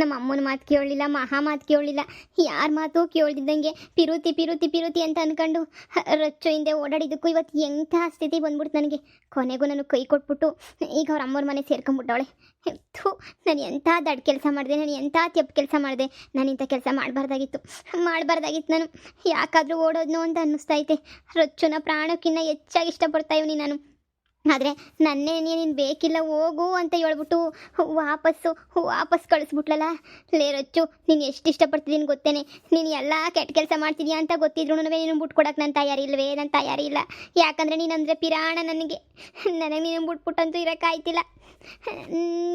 ನಮ್ಮ ಅಮ್ಮನ ಮಾತು ಕೇಳಲಿಲ್ಲ, ಮಹಾ ಮಾತು ಕೇಳಲಿಲ್ಲ, ಯಾರ ಮಾತು ಕೇಳ್ದಿದ್ದಂಗೆ ಪಿರುತಿ ಪಿರುತಿ ಪಿರುತಿ ಅಂತ ಅಂದ್ಕೊಂಡು ರಚ್ಚು ಹಿಂದೆ ಓಡಾಡಿದ್ದಕ್ಕೂ ಇವತ್ತು ಎಂಥ ಸ್ಥಿತಿ ಬಂದ್ಬಿಡ್ತು ನನಗೆ. ಕೊನೆಗೂ ನಾನು ಕೈ ಕೊಟ್ಬಿಟ್ಟು ಈಗ ಅವ್ರ ಅಮ್ಮವ್ರ ಮನೆ ಸೇರ್ಕೊಂಡ್ಬಿಟ್ಟವಳೆ. ಥೂ, ನಾನು ಎಂಥ ದಡ್ಡ ಕೆಲಸ ಮಾಡಿದೆ, ನಾನು ಎಂಥ ತೆಪ್ಪು ಕೆಲಸ ಮಾಡಿದೆ. ನಾನು ಇಂಥ ಕೆಲಸ ಮಾಡಬಾರ್ದಾಗಿತ್ತು ನಾನು. ಯಾಕಾದರೂ ಓಡೋದ್ನೋ ಅಂತ ಅನ್ನಿಸ್ತೈತೆ. ರಚ್ಚುನ ಪ್ರಾಣಕ್ಕಿಂತ ಹೆಚ್ಚಾಗಿ ಇಷ್ಟಪಡ್ತಾ ಇವ್ನಿ ನಾನು. ಆದರೆ ನನ್ನೇ ನೀನು ಬೇಕಿಲ್ಲ ಹೋಗು ಅಂತ ಹೇಳ್ಬಿಟ್ಟು ವಾಪಸ್ ಕಳಿಸ್ಬಿಟ್ಲಲ್ಲ. ಲೇ ರಚ್ಚು, ನೀನು ಎಷ್ಟು ಇಷ್ಟಪಡ್ತಿದ್ದೀನಿ ಗೊತ್ತೇನೆ. ನೀನು ಎಲ್ಲ ಕೆಟ್ಟ ಕೆಲಸ ಮಾಡ್ತಿದ್ಯಾ ಅಂತ ಗೊತ್ತಿದ್ರು ನೀನು ಬಿಟ್ಕೊಡಕ್ಕೆ ನಾನು ತಯಾರಿಲ್ವೇ? ನಾನು ತಯಾರಿಲ್ಲ. ಯಾಕಂದರೆ ನೀನಂದರೆ ಪಿರಾಣ ನನಗೆ ನೀನು ಬಿಟ್ಬಿಟ್ಟಂತೂ ಇರೋಕ್ಕಾಯ್ತಿಲ್ಲ.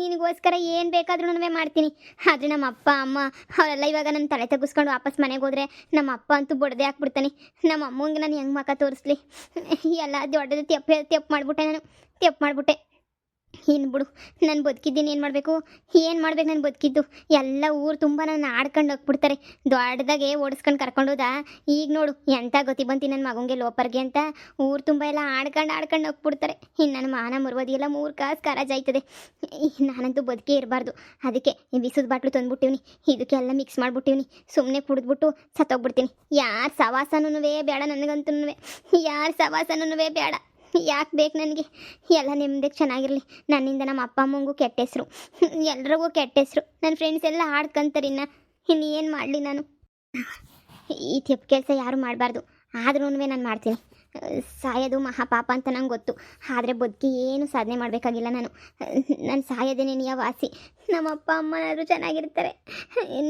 ನಿನಗೋಸ್ಕರ ಏನು ಬೇಕಾದ್ರೂ ಮಾಡ್ತೀನಿ. ಆದರೆ ನಮ್ಮ ಅಪ್ಪ ಅಮ್ಮ ಅವರೆಲ್ಲ ಇವಾಗ ನನ್ನ ತಲೆ ತಗ್ಗಿಸ್ಕೊಂಡು ವಾಪಸ್ ಮನೆಗೆ ಹೋದರೆ ನಮ್ಮ ಅಪ್ಪ ಅಂತೂ ಬಡ್ದೆ ಹಾಕ್ಬಿಡ್ತಾನೆ. ನಮ್ಮ ಅಮ್ಮಂಗೆ ನಾನು ಹೆಂಗೆ ಮುಖ ತೋರಿಸ್ಲಿ? ಎಲ್ಲ ದೊಡ್ಡದು ತೆಪ್ಪು ಮಾಡಿಬಿಟ್ಟೆ. ಇನ್ನು ಬಿಡು, ನಾನು ಬದುಕಿದ್ದೀನಿ. ಏನು ಮಾಡಬೇಕು ನಾನು ಬದುಕಿದ್ದು? ಎಲ್ಲ ಊರು ತುಂಬ ನಾನು ಆಡ್ಕೊಂಡು ಹೋಗ್ಬಿಡ್ತಾರೆ. ದೊಡ್ಡದಾಗೆ ಓಡಿಸ್ಕೊಂಡು ಕರ್ಕೊಂಡೋದ. ಈಗ ನೋಡು ಎಂಥ ಗತಿ ಬಂತು ನನ್ನ ಮಗನಿಗೆ ಲೋಪರ್ಗೆ ಅಂತ. ಊರು ತುಂಬ ಎಲ್ಲ ಆಡ್ಕೊಂಡು ಹೋಗ್ಬಿಡ್ತಾರೆ. ಇನ್ನು ನನ್ನ ಮಾನ ಮರುವದಿಯೆಲ್ಲ 3 ಕಾಸು ಕಾರಾಜಾಯ್ತದೆ. ನಾನಂತೂ ಬದುಕೇ ಇರಬಾರ್ದು. ಅದಕ್ಕೆ ಬಿಸಿದ ಬಾಟ್ಲು ತಂದುಬಿಟ್ಟಿವ್ನಿ, ಇದಕ್ಕೆಲ್ಲ ಮಿಕ್ಸ್ ಮಾಡಿಬಿಟ್ಟಿವ್ನಿ. ಸುಮ್ಮನೆ ಕುಡಿದ್ಬಿಟ್ಟು ಸತ್ತೋಗ್ಬಿಡ್ತೀನಿ. ಯಾರ ಸವಾಸನೂ ಬೇಡ ನನಗಂತೂ, ಯಾರ ಸವಾಸನೂ ಬೇಡ. ಯಾಕೆ ಬೇಕು ನನಗೆ? ಎಲ್ಲ ನೆಮ್ಮದಿಗೆ ಚೆನ್ನಾಗಿರಲಿ. ನನ್ನಿಂದ ನಮ್ಮ ಅಪ್ಪ ಅಮ್ಮಂಗೂ ಕೆಟ್ಟ ಹೆಸರು, ಎಲ್ರಿಗೂ ಕೆಟ್ಟ ಹೆಸರು. ನನ್ನ ಫ್ರೆಂಡ್ಸ್ ಎಲ್ಲ ಆಡ್ಕೊಂತಾರೆ. ಇನ್ನು ಏನು ಮಾಡಲಿ ನಾನು? ಈ ತೆಪ್ಪು ಕೆಲಸ ಯಾರು ಮಾಡಬಾರ್ದು. ಆದ್ರೂ ನಾನು ಮಾಡ್ತೀನಿ. ಸಾಯೋದು ಮಹಾಪಾಪ ಅಂತ ನಂಗೆ ಗೊತ್ತು. ಆದರೆ ಬದುಕಿ ಏನು ಸಾಧನೆ ಮಾಡಬೇಕಾಗಿಲ್ಲ ನಾನು ಸಾಯೋದೇನೇ ವಾಸಿ. ನಮ್ಮ ಅಪ್ಪ ಅಮ್ಮನಾದರೂ ಚೆನ್ನಾಗಿರ್ತಾರೆ.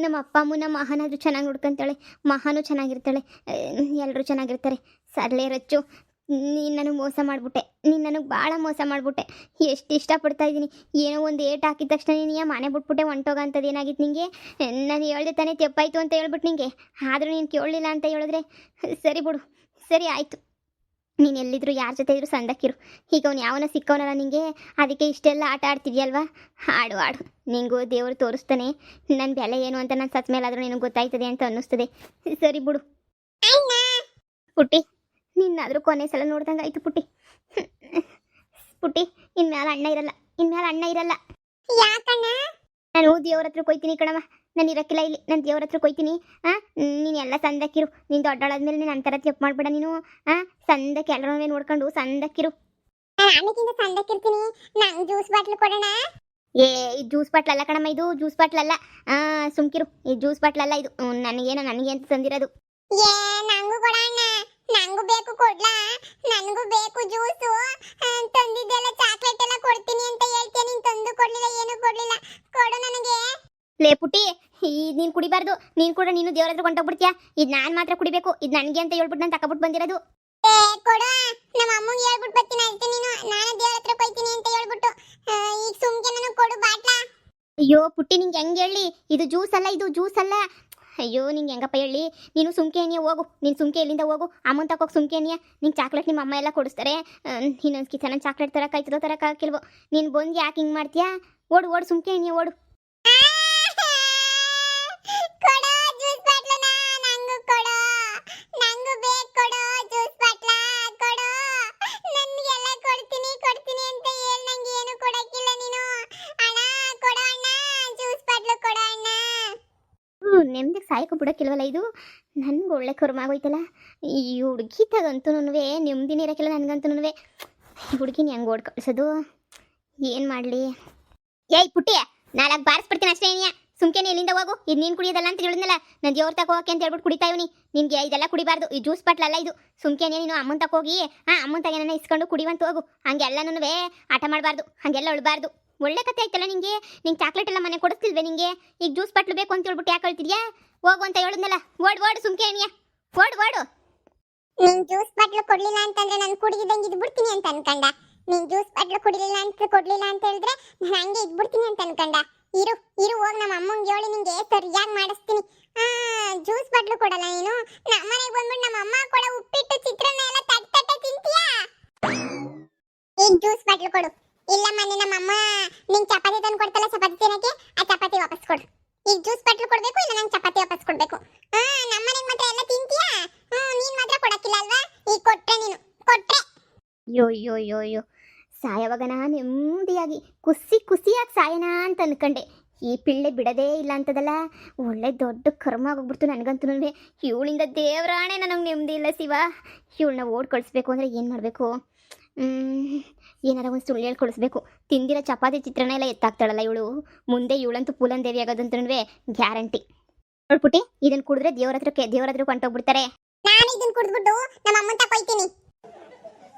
ನಮ್ಮ ಅಪ್ಪ ಅಮ್ಮನ ಮಹಾನಾದರೂ ಚೆನ್ನಾಗಿ ನೋಡ್ಕೊತಾಳೆ, ಮಹಾನೂ ಚೆನ್ನಾಗಿರ್ತಾಳೆ, ಎಲ್ಲರೂ ಚೆನ್ನಾಗಿರ್ತಾರೆ. ಸರ್ಲೇ ರಚ್ಚು, ನೀನು ನನಗೆ ಮೋಸ ಮಾಡಿಬಿಟ್ಟೆ. ನೀನು ನನಗೆ ಭಾಳ ಮೋಸ ಮಾಡಿಬಿಟ್ಟೆ. ಎಷ್ಟು ಇಷ್ಟಪಡ್ತಾ ಇದ್ದೀನಿ. ಏನೋ ಒಂದು ಏಟ್ ಹಾಕಿದ ತಕ್ಷಣ ನೀನು ಮನೆ ಬಿಟ್ಬಿಟ್ಟೆ ಹೊಂಟೋಗಂಥದ್ದು ಏನಾಗಿತ್ತು ನಿನಗೆ? ನಾನು ಹೇಳ್ದೆ ತಾನೇ ತೆಪ್ಪಾಯಿತು ಅಂತ ಹೇಳ್ಬಿಟ್ಟು ನಿನಗೆ. ಆದರೂ ನೀನು ಕೇಳಲಿಲ್ಲ ಅಂತ ಹೇಳಿದ್ರೆ ಸರಿ ಬಿಡು, ಸರಿ ಆಯಿತು. ನೀನು ಎಲ್ಲಿದ್ರು ಯಾರ ಜೊತೆ ಇದ್ರು ಸಂದಕ್ಕಿರು. ಈಗ ಅವ್ನು ಯಾವನ ಸಿಕ್ಕವನಲ್ಲ ನಿನಗೆ, ಅದಕ್ಕೆ ಇಷ್ಟೆಲ್ಲ ಆಟ ಆಡ್ತಿದ್ಯಲ್ವಾ? ಆಡು ನಿಂಗೂ ದೇವರು ತೋರಿಸ್ತಾನೆ ನನ್ನ ಬೆಲೆ ಏನು ಅಂತ. ನಾನು ಸತ್ ಮೇಲಾದರೂ ನಿನಗೆ ಗೊತ್ತಾಯ್ತದೆ ಅಂತ ಅನ್ನಿಸ್ತದೆ. ಸರಿ ಬಿಡು ಪುಟ್ಟಿ, ನಿನ್ನಾದರೂ ಕೊನೆ ಸಲ ನೋಡ್ದಂಗೆ ಆಯಿತು ಪುಟ್ಟಿ. ಇನ್ಮೇಲೆ ಅಣ್ಣ ಇರಲ್ಲ. ಯಾಕಣ್ಣ? ನಾನು ದೇವ್ರ ಹತ್ರ ಕೊಯ್ತೀನಿ ಕಣವ. ನಾನು ಇರೋಕ್ಕಿಲ್ಲ ಇಲ್ಲಿ. ನಾನು ದೇವ್ರ ಹತ್ರ ಕೊಯ್ತೀನಿ. ನೀನು ಎಲ್ಲ ಸಂದಕ್ಕಿರು. ನೀನು ದೊಡ್ಡಳಾದ್ಮೇಲೆ ನೀನು ಅಂತರ ತೆಪ್ಪು ಮಾಡ್ಬೇಡ ನೀನು. ಸಂದಕ್ಕೆ ಎಲ್ಲರೂ ನೋಡ್ಕೊಂಡು ಸಂದಕ್ಕಿರು. ಸಂದಕ್ಕಿರ್ತೀನಿ. ನಂಗೆ ಜ್ಯೂಸ್ ಬಾಟ್ಲು ಕೊಡೋಣ? ಈ ಜ್ಯೂಸ್ ಬಾಟ್ಲಲ್ಲ ಕಣಮ್ಮ, ಇದು ಜ್ಯೂಸ್ ಬಾಟ್ಲಲ್ಲ. ಸುಮ್ಕಿರು, ಈ ಜ್ಯೂಸ್ ಬಾಟ್ಲಲ್ಲ ಇದು. ನನಗೆ ಅಂತ ತಂದಿರೋದು. ನಂಗೂ ಕೊಡೋಣ. ನಂಗೂ ಬೇಕು ಕೊಡ್ಲಾ? ನನಗೂ ಬೇಕು ಜ್ಯೂಸು. ತಂದಿದ್ದೆಲ್ಲ ಚಾಕ್ಲೇಟ್ ಎಲ್ಲ ಕೊಡ್ತೀನಿ ಅಂತ ಹೇಳ್ತೀನಿ. ನೀನು ತಂದು ಕೊಡ್ಲಿಲ್ಲ, ಏನು ಕೊಡ್ಲಿಲ್ಲ. ಕೊಡು ನನಗೆ. ಲೇ ಪುಟ್ಟಿ, ನೀನು ಕುಡಿಬಾರ್ದು. ನೀನು ಕೂಡ ನೀನು ದೇವ್ರ ಹತ್ರ ಕೊಂಡೋಗ್ಬಿಡ್ತೀಯಾ. ಇದು ನಾನು ಮಾತ್ರ ಕುಡಿಬೇಕು. ಇದು ನನಗೆ ಅಂತ ಹೇಳ್ಬಿಟ್ಟು ನಾನು ತಗೊಬಿಟ್ಟು ಬಂದಿರೋದು. ಕೊಡು, ನಮ್ಮ ಅಮ್ಮಂಗೆ ಹೇಳ್ಬಿಟ್ಟು ಬರ್ತೀನಿ ಅಷ್ಟೇ. ನಾನು ದೇವ್ರ ಹತ್ರ ಕೊಯ್ತೀನಿ ಅಂತ ಹೇಳ್ಬಿಟ್ಟು ಈಗ ಸುಮ್ಕೆ ನನಗೆ ಕೊಡು ಬಾಟ್ಲ. ಅಯ್ಯೋ ಪುಟ್ಟಿ, ನಿಂಗೆ ಹೆಂಗೆ ಹೇಳಿ? ಇದು ಜ್ಯೂಸ್ ಅಲ್ಲ, ಇದು ಜ್ಯೂಸ್ ಅಲ್ಲ. ಅಯ್ಯೋ ನಿಂಗೆ ಹೆಂಗಪ್ಪ ಹೇಳಿ? ನೀನು ಸುಮ್ಕೆ ಏನಿಯ ಹೋಗು. ನೀನು ಸುಮ್ಕೆ ಇಲ್ಲಿಂದ ಹೋಗು. ಅಮ್ಮನ ತಗೋಗಿ ಸುಮ್ಕೆ ಏನಿಯ. ನಿಂಗೆ ಚಾಕ್ಲೇಟ್ ನಿಮ್ಮ ಅಮ್ಮ ಎಲ್ಲ ಕೊಡಿಸ್ತಾರೆ. ಇನ್ನೊಂದು ಕಿಚನ್ ಚಾಕ್ಲೇಟ್ ತರಕಾಯ್ತದೋ ತರಕಾಕಿಲ್ವೋ? ನೀನು ಬಂದು ಯಾಕೆ ಹಿಂಗೆ ಮಾಡ್ತೀಯಾ? ಓಡು ಸುಮ್ಕೆ ಏನಿಯ ಓಡು. ನೆಮ್ಮದಿಗೆ ಸಾಯಕ್ಕೆ ಬಿಡೋಕ್ಕಿಲ್ವಲ್ಲ ಇದು. ನನಗೆ ಒಳ್ಳೆ ಕರ್ಮಾಗೋಯ್ತಲ್ಲ. ಈ ಹುಡುಗಿ ತಗಂತೂ ನೆಮ್ಮದಿನೇ ಇರೋಕ್ಕಿಲ್ಲ ನನಗಂತೂ. ಹುಡುಗಿನ ಹೆಂಗೆ ಓಡ್ ಕಳಿಸೋದು? ಏನು ಮಾಡಲಿ? ಏಯ್ ಪುಟ್ಟಿ, 4 ಬಾರಿಸ್ಬಿಡ್ತೀನಿ ಅಷ್ಟೇ. ಏನಿಯ ಸುಮ್ಕೆನೆ ಎಲ್ಲಿಂದ ಹೋಗು. ಇದು ನೀನು ಕುಡಿಯೋದಲ್ಲ ಅಂತ ಹೇಳಿದ್ನಲ್ಲ. ನಾನು ದೇವ್ರ ತಗೋಕೆ ಅಂತ ಹೇಳ್ಬಿಟ್ಟು ಕುಡಿತಾ ಇವನಿ. ನಿನಗೆ ಇದೆಲ್ಲ ಕುಡಿಬಾರ್ದು. ಈ ಜ್ಯೂಸ್ ಬಾಟ್ಲಲ್ಲ ಇದು. ಸುಮ್ಕೆನೆ ನೀನು ಅಮ್ಮನ ತಗೋಗಿ ಅಮ್ಮನ ತಗೇನ ಇಸ್ಕೊಂಡು ಕುಡಿವಂತ ಹೋಗು. ಹಂಗೆಲ್ಲನೂ ಆಟ ಮಾಡಬಾರ್ದು, ಹಾಗೆಲ್ಲ ಉಳ್ಬಾರ್ದು. ಒಳ್ಳೆ ಕತೆ ಆಯ್ತಲ್ಲ ನಿಂಗೆ. ಚಾಕ್ಲೇಟ್ ಎಲ್ಲ ಮನೆ ಕೊಡಿಸ್ತಿಲ್ವೇ ನಿಂಗೆ? ಈಗ ಜ್ಯೂಸ್ ಬಾಟ್ಲು ಬೇಕು ಅಂತ ಹೇಳ್ಬಿಟ್ಟು ಯಾಕೆ ಹೇಳ್ತಿದ್ಯಾ? ಹೋಗು ಅಂತ ಹೇಳಿದ್ನಲ್ಲ. ಓಡು ಸುಮ್ಕೆ ಏನಿಯ ಓಡು. ನೀನು ಜ್ಯೂಸ್ ಬಾಟ್ಲು ಕೊಡ್ಲಿಲ್ಲ ಅಂತಂದ್ರೆ ನಾನು ಕುಡಿದಿದ್ದಂಗೆ ಇದ್ಬಿಡ್ತೀನಿ ಅಂತ ಅನ್ಕಂಡ. ನೀನು ಜ್ಯೂಸ್ ಬಾಟ್ಲು ಕೊಡ್ಲಿಲ್ಲ ಅಂತ ಹೇಳಿದ್ರೆ ನಾನು ಹಂಗೆ ಇದ್ಬಿಡ್ತೀನಿ ಅಂತ ಅನ್ಕಂಡ. ಇರು ಹೋಗಿ ನಮ್ಮ ಅಮ್ಮಂಗೆ ಹೇಳಿ ನಿಂಗೆ ಸರಿಯಾಗಿ ಮಾಡಿಸ್ತೀನಿ. ಜ್ಯೂಸ್ ಬಾಟ್ಲು ಕೊಡಲ್ಲ ನೀನು? ನಮ್ಮನೆಗೆ ಬಂದ್ಬಿಟ್ಟು ನಮ್ಮ ಅಮ್ಮ ಕೊಡ ಉಪ್ಪಿಟ್ಟು ಚಿತ್ರಾನ್ನ ಎಲ್ಲ ತಟ್ಟೆ ತಿಂತೀಯಾ? ಈಗ ಜ್ಯೂಸ್ ಬಾಟ್ಲು ಕೊಡು. ಇಲ್ಲ ಮನೆ ನಮ್ಮ ಅಮ್ಮ ನಿಂಗೆ ಚಪಾತಿ ತಂದು ಕೊಡ್ತಲ್ಲ, ಚಪಾತಿ ತಿನ್ನಕ್ಕೆ. ಆ ಚಪಾತಿ ವಾಪಸ್ ಕೊಡು. ಈಗ ಜ್ಯೂಸ್ ಬಾಟ್ಲು ಕೊಡಬೇಕು, ಇಲ್ಲ ನಂಗೆ ಚಪಾತಿ ವಾಪಸ್ ಕೊಡಬೇಕು. ನಮ್ಮನೆಗೆ ಮಾತ್ರ ಎಲ್ಲ ತಿಂತೀಯಾ? ನೀನು ಮಾತ್ರ ಕೊಡಕ್ಕಿಲ್ಲ ಅಲ್ವಾ? ಈಗ ಕೊಟ್ರೆ ಯೋ ಸಾಯವಾಗ ನಾನು ನೆಮ್ಮದಿಯಾಗಿ ಖುಷಿಯಾಗಿ ಸಾಯನ ಅಂತ ಅನ್ಕೊಂಡೆ. ಈ ಪಿಳ್ಳೆ ಬಿಡದೇ ಇಲ್ಲ ಅಂತದಲ್ಲ, ಒಳ್ಳೆ ದೊಡ್ಡ ಕರ್ಮ ಆಗೋಗ್ಬಿಡ್ತು ನನಗಂತೂ. ಇವಳಿಂದ ದೇವರಾಣೆ ನನಗೆ ನೆಮ್ಮದಿ ಇಲ್ಲ ಶಿವ. ಇವಳನ್ನ ಓಡ್ ಕಳಿಸ್ಬೇಕು ಅಂದರೆ ಏನು ಮಾಡಬೇಕು? ಏನಾರ ಒಂದು ಸುಳ್ಳು ಹೇಳಿ ಕಳಿಸ್ಬೇಕು. ತಿಂದಿರೋ ಚಪಾತಿ ಚಿತ್ರಾನ್ನ ಎಲ್ಲ ಎತ್ತಾಕ್ತಾಳಲ್ಲ ಇವಳು, ಮುಂದೆ ಇವಳಂತೂ ಪೂಲನ್ ದೇವಿ ಆಗೋದಂತೂ ಗ್ಯಾರಂಟಿ. ನೋಡ್ಬಿಟ್ಟು ಇದನ್ನು ಕುಡಿದ್ರೆ ದೇವ್ರ ಹತ್ರ ಕೊಂಟೋಗ್ಬಿಡ್ತಾರೆ. ನಾನು ಇದನ್ನ ಕುಡಿದ್ಬಿಟ್ಟು ನಮ್ಮ ಅಮ್ಮನ ತಕ ಹೋಗ್ತೀನಿ.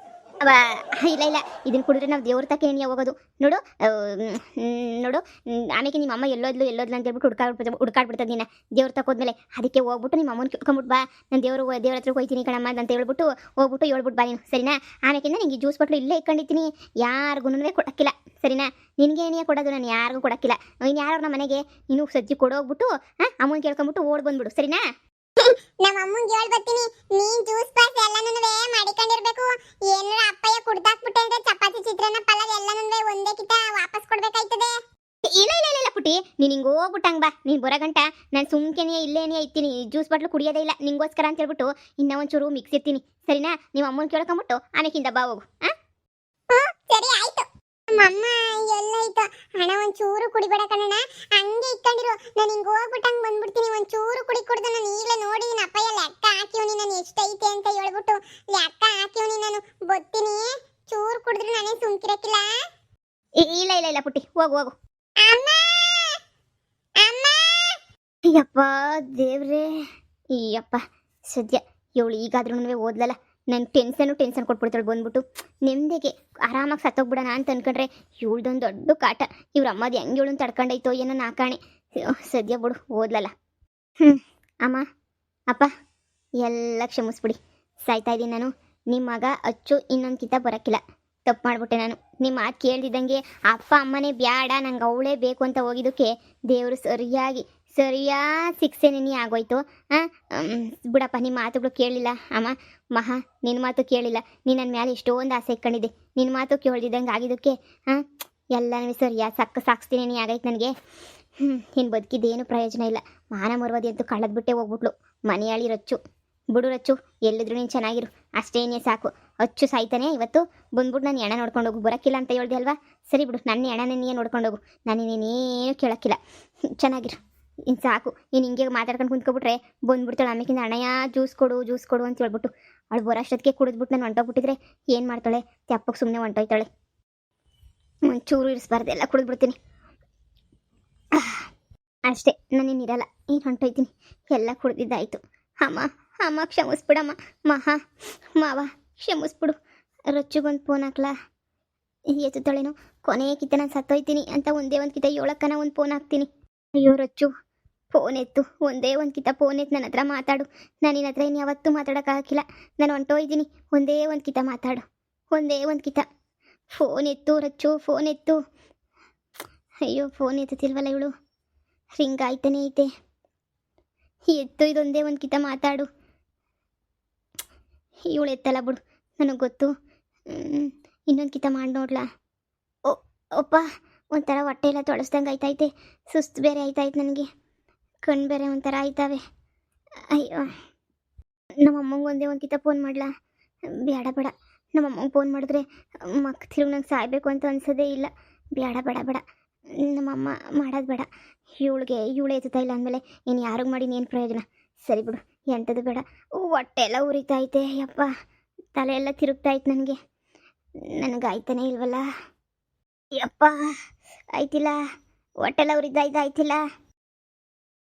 ಇಲ್ಲ ಇಲ್ಲ, ಇದನ್ನು ಕುಡಿದ್ರೆ ನಾವು ದೇವ್ರ ತಕ್ಕ ಎಣ್ಣೆ ಹೋಗೋದು. ನೋಡು ನೋಡು, ಆಮೇಲೆ ನಿಮ್ಮ ಅಮ್ಮ ಎಲ್ಲೋದ್ಲು ಅಂತ ಹೇಳ್ಬಿಟ್ಟು ಹುಡ್ಕಾಡ್ಬಿಡ್ತದೆ ನೀನು ದೇವ್ರ ತಕ್ಕೋದ್ಮೇಲೆ. ಅದಕ್ಕೆ ಹೋಗ್ಬಿಟ್ಟು ನಿಮ್ಮ ಅಮ್ಮನ ಕೇಳ್ಕೊಂಬಿಟ್ಟು ಬಾ, ನಾನು ದೇವ್ರ ಹತ್ರ ಹೋಗ್ತೀನಿ ಕಣಮ್ಮ ಅಂತ ಹೇಳ್ಬಿಟ್ಟು ಹೇಳ್ಬಿಟ್ಟು ಬಾ ನೀನು, ಸರಿನಾ? ಆಮೇಕಿಂದ ನಿಂಗೆ ಜ್ಯೂಸ್ ಬಟ್ಲು ಇಲ್ಲೇ ಇಟ್ಕೊಂಡಿದ್ದೀನಿ, ಯಾರಿಗೂ ಕೊಡಕ್ಕಿಲ್ಲ, ಸರಿನಾ? ನಿನಗೆ ಏನೇ ಕೊಡೋದು, ನಾನು ಯಾರಿಗೂ ಕೊಡಕ್ಕಿಲ್ಲ. ಇನ್ನು ಯಾರು ನಮ್ಮ ಮನೆಗೆ ನೀನು ಸಜ್ಜಿ ಕೊಡೋಗ್ಬಿಟ್ಟು ಅಮ್ಮನ ಕೇಳ್ಕೊಂಬಿಟ್ಟು ಓಡ್ ಬಂದ್ಬಿಡು, ಸರಿನಾ? ನಮ್ಮ ಅಮ್ಮಂಗೆ ಹೇಳ್ ಬರ್ತೀನಿ, ನೀನ್ ಜ್ಯೂಸ್ ಪಾಸ್ ಎಲ್ಲಾನು ಮಾಡಿಕೊಂಡಿರ್ಬೇಕು. ಏನಾರ ಅಪ್ಪಯ್ಯ ಕುಡ್ದಾಕ್ಬಿಟ್ಟೆ ಅಂದ್ರೆ ಚಪಾತಿ ಚಿತ್ರಾನ್ನ ಪಲಾವ್ ಎಲ್ಲಾನು ಒಂದೇ ಕಿತ ವಾಪಸ್ ಕೊಡ್ಬೇಕಾಯ್ತದೆ. ಇಲ್ಲ ಇಲ್ಲ ಇಲ್ಲ ಪುಟಿ, ನೀನು ಹಿಂಗೆ ಹೋಗ್ಬಿಟ್ಟಂಗೆ ಬಾ. ನೀನು ಬರೋ ಗಂಟ ನಾನು ಸುಮ್ಕೆನೇ ಇಲ್ಲೇನೇ ಇರ್ತೀನಿ, ಜ್ಯೂಸ್ ಬಾಟ್ಲು ಕುಡಿಯೋದೇ ಇಲ್ಲ ನಿಂಗೋಸ್ಕರ ಅಂತ ಹೇಳ್ಬಿಟ್ಟು ಇನ್ನೂ ಒಂಚೂರು ಮಿಕ್ಸ್ ಇರ್ತೀನಿ, ಸರಿನಾ? ನೀವು ಅಮ್ಮನ ಕೇಳ್ಕೊಂಬಿಟ್ಟು ಆಮೇಕಿಂದ ಬಾ ಹೋಗು. ಸರಿ ಆಯ್ತು. ನಮ್ಮಮ್ಮ ಎಲ್ಲೈತು ಹಣ ಒಂಚೂರು ಕುಡಿಬೇಡ ಕಣಣ್ಣ, ಹಂಗೆ ಇಟ್ಕೊಂಡಿರು. ನಾನು ಹಿಂಗೆ ಹೋಗ್ಬಿಟ್ಟಂಗೆ ಬಂದ್ಬಿಡ್ತೀನಿ, ಒಂಚೂರು ಕುಡ್ದು ನಾನು ಈಗಲೇ ನೋಡಿ ನಿನ್ನ ಅಪ್ಪಯ್ಯ ಲೆಕ್ಕ ಹಾಕಿವ್ನಿ, ನಾನು ಎಷ್ಟೈತೆ ಅಂತ ಹೇಳ್ಬಿಟ್ಟು ಲೆಕ್ಕ ಹಾಕಿವ್ನಿ. ನಾನು ಬತ್ತೀನಿ, ಚೂರು ಕುಡಿದ್ರೆ ನಾನೇ ಸುಮ್ಕಿರಕ್ಕಿಲ್ಲ. ಇಲ್ಲ ಇಲ್ಲ ಇಲ್ಲ ಪುಟ್ಟಿ, ಹೋಗು. ಅಮ್ಮ ಅಮ್ಮ, ಅಯ್ಯಪ್ಪ ದೇವ್ರೇ, ಅಯ್ಯಪ್ಪ ಸದ್ಯ ಇವಳು ಈಗಾದ್ರೂ ಓದ್ಲಲ್ಲ. ನಂಗೆ ಟೆನ್ಷನ್ ಕೊಟ್ಬಿಡ್ತಾಳೆ ಬಂದ್ಬಿಟ್ಟು. ನೆಮ್ಮದಿಗೆ ಆರಾಮಾಗಿ ಸತ್ತೋಗ್ಬಿಡೋಣ ಅಂತ ಅನ್ಕೊಂಡ್ರೆ ಇವಳ್ದೊಂದು ದೊಡ್ಡ ಕಾಟ. ಇವ್ರ ಅಮ್ಮದು ಹೆಂಗೆ ಇವಳನ್ನ ತಡ್ಕೊಂಡೈತೋ ಏನೋ ನಾಕಾಣೆ. ಸದ್ಯ ಬಿಡು ಓದ್ಲಲ್ಲ. ಅಮ್ಮ ಅಪ್ಪ ಎಲ್ಲ ಕ್ಷಮಿಸ್ಬಿಡಿ, ಸಾಯ್ತಾ ಇದ್ದೀನಿ ನಾನು. ನಿಮ್ಮ ಮಗ ಅಚ್ಚು ಇನ್ನೊಂದು ಕಿತ ಬರೋಕ್ಕಿಲ್ಲ, ತಪ್ಪು ಮಾಡಿಬಿಟ್ಟೆ ನಾನು. ನಿಮ್ಮ ಮಾತು ಕೇಳ್ದಿದ್ದಂಗೆ ಅಪ್ಪ ಅಮ್ಮನೇ ಬ್ಯಾಡ, ನಂಗೆ ಅವಳೇ ಬೇಕು ಅಂತ ಹೋಗಿದ್ದಕ್ಕೆ ದೇವರು ಸರಿಯಾದ ಶಿಕ್ಷೆನೇ ಆಗೋಯ್ತು. ಬಿಡಪ್ಪ, ನಿಮ್ಮ ಮಾತುಗಳು ಕೇಳಲಿಲ್ಲ ಅಮ್ಮ. ನಿನ್ನ ಮಾತು ಕೇಳಿಲ್ಲ. ನೀನು ನನ್ನ ಮೇಲೆ ಎಷ್ಟೊಂದು ಆಸೆ ಇಟ್ಕೊಂಡಿದ್ದೆ, ನಿನ್ನ ಮಾತು ಕೇಳ್ದಿದ್ದಂಗೆ ಆಗಿದ್ದಕ್ಕೆ ಎಲ್ಲನೂ ಸಾಕ್ಸ್ತೀನಿ ಆಗೈತೆ ನನಗೆ. ಇನ್ನು ಬದುಕಿದ್ದೇನು ಪ್ರಯೋಜನ ಇಲ್ಲ. ಮಾನ ಮರ್ವದಿ ಅಂತೂ ಕಳೆದ್ಬಿಟ್ಟೆ ಹೋಗ್ಬಿಟ್ಲು. ಮನೆಯಾಳಿ ರಚ್ಚು, ಬಿಡು ರಚ್ಚು, ಎಲ್ಲಿದ್ರು ನೀನು ಚೆನ್ನಾಗಿರು, ಅಷ್ಟೇನೇ ಸಾಕು. ಅಚ್ಚು ಸಾಯ್ತಾನೆ ಇವತ್ತು ಬಂದ್ಬಿಟ್ಟು ನಾನು ಎಣ ನೋಡ್ಕೊಂಡೋಗು. ಬರೋಕ್ಕಿಲ್ಲ ಅಂತ ಹೇಳ್ದೆ ಅಲ್ವಾ? ಸರಿ ಬಿಡು, ನನ್ನ ಎಣನೇ ನೀನು ನೋಡ್ಕೊಂಡೋಗು, ನಾನು ಇನ್ನೇನು ಕೇಳೋಕ್ಕಿಲ್ಲ, ಚೆನ್ನಾಗಿರು. ಇನ್ನು ಸಾಕು. ನೀನು ಹಿಂಗೆ ಮಾತಾಡ್ಕೊಂಡು ಕುಂತ್ಕೊಬಿಟ್ರೆ ಬಂದ್ಬಿಡ್ತಾಳೆ ಆಮೇಕಿಂದ ಅಣ್ಣಯ್ಯ ಜ್ಯೂಸ್ ಕೊಡು ಅಂತ ಹೇಳ್ಬಿಟ್ಟು. ಅವಳು ಬರೋಷ್ಟೊತ್ತಿಗೆ ಕುಡಿದ್ಬಿಟ್ಟು ನಾನು ಹೊಂಟೋಗ್ಬಿಟ್ಟಿದ್ರೆ ಏನು ಮಾಡ್ತಾಳೆ? ತೆಪ್ಪಕ್ಕೆ ಸುಮ್ಮನೆ ಹೊಂಟೋಯ್ತಾಳೆ. ಒಂಚೂರು ಇರಿಸ್ಬಾರ್ದು, ಎಲ್ಲ ಕುಡಿದ್ಬಿಡ್ತೀನಿ ಅಷ್ಟೇ. ನಾನೇನಿರಲ್ಲ, ಏನು ಹೊಂಟೋಯ್ತೀನಿ, ಎಲ್ಲ ಕುಡ್ದಿದ್ದಾಯಿತು. ಅಮ್ಮ ಕ್ಷಮಿಸ್ಬಿಡಮ್ಮ. ಮಾವ ಕ್ಷಮಿಸ್ಬಿಡು. ರಚ್ಚುಗೊಂದು ಫೋನ್ ಹಾಕ್ಲಾ? ಎತ್ತುತ್ತಾಳೇನು? ಕೊನೆಯ ಕಿತ್ತ ನಾನು ಸತ್ತೋಯ್ತೀನಿ ಅಂತ ಒಂದೇ ಒಂದು ಕಿತ್ತ ಏಳಕ್ಕನ ಒಂದು ಫೋನ್ ಹಾಕ್ತೀನಿ. ಅಯ್ಯೋ ರಚ್ಚು, ಫೋನ್ ಎತ್ತು, ಒಂದೇ ಒಂದು ಕಿತ್ತ ಫೋನ್ ಎತ್ತು, ನನ್ನ ಹತ್ರ ಮಾತಾಡು. ನಾನು ನಿನ್ನ ಹತ್ರ ಇನ್ನು ಯಾವತ್ತೂ ಮಾತಾಡೋಕ್ಕಾಗಿಲ್ಲ, ನಾನು ಹೊಂಟೋಯ್ತೀನಿ. ಒಂದೇ ಒಂದು ಕಿತ್ತ ಮಾತಾಡು, ಒಂದೇ ಒಂದು ಕಿತ್ತ. ಫೋನ್ ಎತ್ತು ರಚ್ಚು, ಫೋನ್ ಎತ್ತು. ಅಯ್ಯೋ ಫೋನ್ ಎತ್ತುತ್ತಿಲ್ವಲ್ಲ ಇವಳು, ರಿಂಗ್ ಆಯ್ತಾನೆ ಐತೆ. ಎತ್ತು, ಇದೊಂದೇ ಒಂದು ಕಿತ್ತ ಮಾತಾಡು. ಇವಳು ಎತ್ತಲ್ಲ ಬಿಡು, ನನಗೆ ಗೊತ್ತು. ಇನ್ನೊಂದು ಕಿತ್ತ ಮಾಡಿ ನೋಡ್ಲಾ? ಅಪ್ಪ, ಒಂಥರ ಹೊಟ್ಟೆ ಎಲ್ಲ ತೊಳಸ್ದಂಗೆ ಆಯ್ತೈತೆ, ಸುಸ್ತು ಬೇರೆ ಆಯ್ತಾಯ್ತು ನನಗೆ, ಕಣ್ಣು ಬೇರೆ ಒಂಥರ ಆಯ್ತಾವೆ. ಅಯ್ಯೋ, ನಮ್ಮಮ್ಮಂಗೆ ಒಂದೇ ಒಂದು ಕಿತ್ತ ಫೋನ್ ಮಾಡಲಾ? ಬೇಡ, ನಮ್ಮಮ್ಮಂಗೆ ಫೋನ್ ಮಾಡಿದ್ರೆ ತಿರುಗಿ ನಂಗೆ ಸಾಯಬೇಕು ಅಂತ ಅನ್ಸೋದೇ ಇಲ್ಲ. ಬೇಡ, ನಮ್ಮಮ್ಮ ಮಾಡೋದು ಬೇಡ. ಇವಳು ಎತ್ತುತ್ತಾ ಇಲ್ಲ ಅಂದಮೇಲೆ ನೀನು ಯಾರಿಗೆ ಮಾಡಿ ಏನು ಪ್ರಯೋಜನ? ಸರಿ ಬಿಡು, ಎಂಥದ್ದು ಬೇಡ. ಹೊಟ್ಟೆ ಎಲ್ಲ ಉರಿತೈತೆ, ಯಪ್ಪ ತಲೆ ಎಲ್ಲ ತಿರುಗ್ತಾಯ್ತು ನನಗೆ ಆಯ್ತಾನೆ ಇಲ್ವಲ್ಲ. ಯಪ್ಪ ಆಯ್ತಿಲ್ಲ, ಹೊಟ್ಟೆಲ್ಲ ಉರಿದಾಯ್ತು, ಆಯ್ತಿಲ್ಲ.